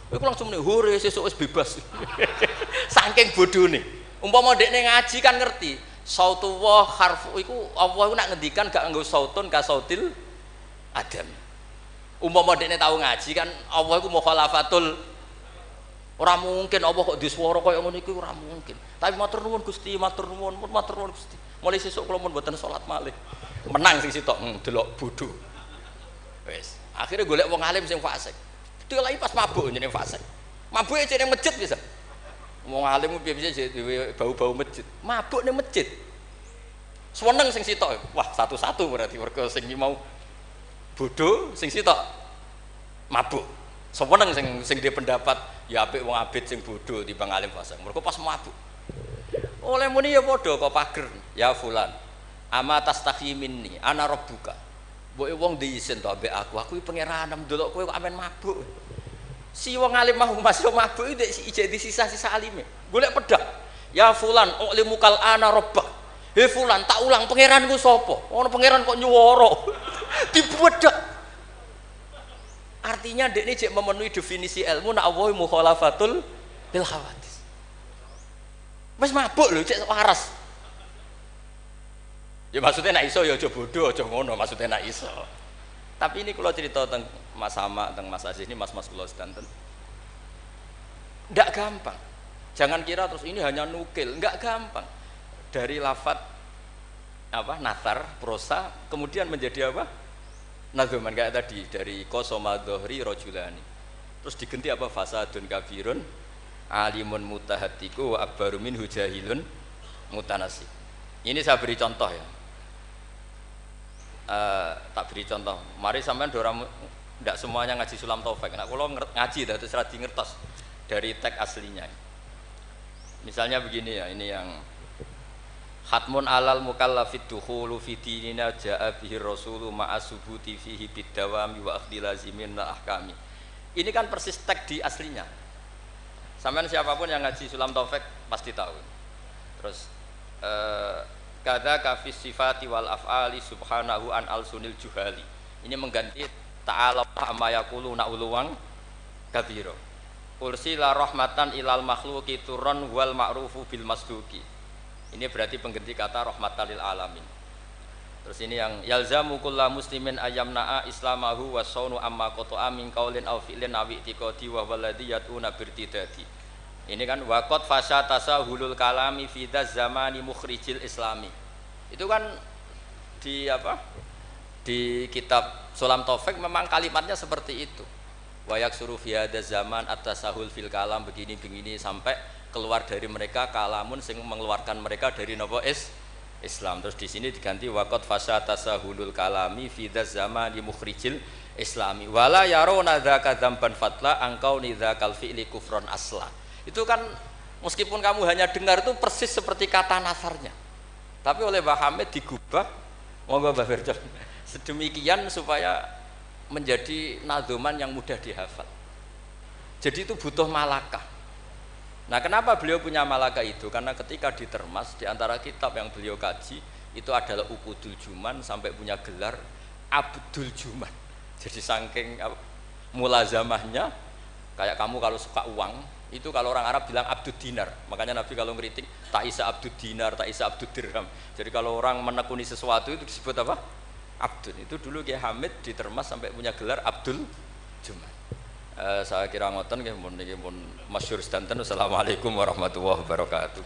Kowe langsung muni hore sesuk wis bebas. Saking bodhone. Umpama dekne ngaji kan ngerti. Sautullah harfu iku Allah iku nak ngendikan gak nganggo sautun ka sautil adam. Umpama dekne tau ngaji kan Allah iku mukhalafatul. Ora mungkin Allah kok di swara kaya ngono iku ora mungkin. Tapi matur nuwun Gusti, matur nuwun Gusti. Mulai sesuk kula mun mboten salat malih. Menang sing sitok delok bodho. Wis, akhirnya golek wong alim sing fasik. Delok pas mabuk jenenge fasik. Mabuke jenenge masjid bisa. Wong alim piye-piye dhewe bau-bau masjid. Mabuk ning masjid. Seneng sing sitok. Wah, satu-satu berarti mergo sing mau bodho, sing sitok mabuk. Seneng sing dia pendapat ya apik wong abid sing bodho timbang alim fasik. Mergo pas mabuk. Oleh muni ya padha kok pager. Ya fulan. Ama tastahi minni ana rabbuka. Mbok wong diisin to ambek aku iki pangeranmu ndelok kowe kok amen mabuk. Si wong alim mah masih mabuk iki jadi sisa-sisa alime. Golek pedang. Ya fulan ulimukal ana rabbak. He fulan tak ulang pangeranku sapa? Ono pangeran kok nyuwara. Dibedak. Artinya dekne jek memenuhi definisi ilmu nak Allah mukhalafatul bil hawadis. Wis mabuk lho cek waras. Ya maksudnya nak iso ya aja bodoh, aja ngono maksudnya nak iso. Tapi ini kalau cerita tentang Mas Sama, tentang Mas Aziz ini mas-mas kula sedanten. Ndak gampang. Jangan kira terus ini hanya nukil, enggak gampang. Dari lafat apa? Nathar, prosa, kemudian menjadi apa? Nadzuman kayak tadi dari qasama dhuhri rajulani. Terus diganti apa? Fasadun kabirun alimun mutahatiku wa akbaru minhu jahilun mutanasib. Ini saya beri contoh ya. Tak beri contoh. Mari sampean dorang tidak semuanya ngaji Sulam Taufik. Nah, kalau ngaji terus radi ngertos dari teks aslinya. Misalnya begini ya, ini yang Khatmun alal mukallafid dukhulu fi dinina ja'a bihi rasulu ma'a subuti fihi bidawami wa akhdhi lazimin ahkami. Ini kan persis teks di aslinya. Sampean siapapun yang ngaji Sulam Taufik pasti tahu. Terus kada kafis sifati wal af'ali subhanahu an al-sunil juhali. Ini mengganti ta'ala amma yaqulu na'uluwang kabiro. Ursila rahmatan ilal makhluqi turran wal ma'rufu bil masduki. Ini berarti pengganti kata rahmatan lil alamin. Terus ini yang yalzamu kullu muslimin ayyamna'a islamahu wa saunu amma qata'a min qaulin aw fi'lin aw i'tiqadi wa walladhi yatuna birtidadi. Ini kan waqad fasha tasahulul kalami fi zamani mukhrijil islami. Itu kan di apa? Di kitab Sulam Taufik memang kalimatnya seperti itu. Wa yaksuru fi hadzal zaman at-tasahul fil kalam begini-begini sampai keluar dari mereka kalamun sing mengeluarkan mereka dari nopo Islam. Terus di sini diganti waqad fasha tasahulul kalami fi zamani mukhrijil islami wala yaruna dzaka dzamban fatla angkau nidzakal fi'li kufron asla. Itu kan meskipun kamu hanya dengar itu persis seperti kata nasarnya, tapi oleh Mbah Hamid digubah, monggo Mbah Firdaus, sedemikian supaya menjadi nadzuman yang mudah dihafal. Jadi itu butuh malakah. Nah, kenapa beliau punya malakah itu? Karena ketika ditermas di antara kitab yang beliau kaji itu adalah Uqudul Juman sampai punya gelar Abdul Juman. Jadi saking mulazamahnya, kayak kamu kalau suka uang itu kalau orang Arab bilang Abdud Dinar, makanya Nabi kalau ngeritik tak isa Abdud Dinar, tak isa Abdud Dirham. Jadi kalau orang menekuni sesuatu itu disebut apa? Abdul. Itu dulu Kiai Hamid ditermas sampai punya gelar Abdul Juman. Saya kira ngoten nggih mun niki mun masyhur sedanten. Assalamualaikum warahmatullahi wabarakatuh.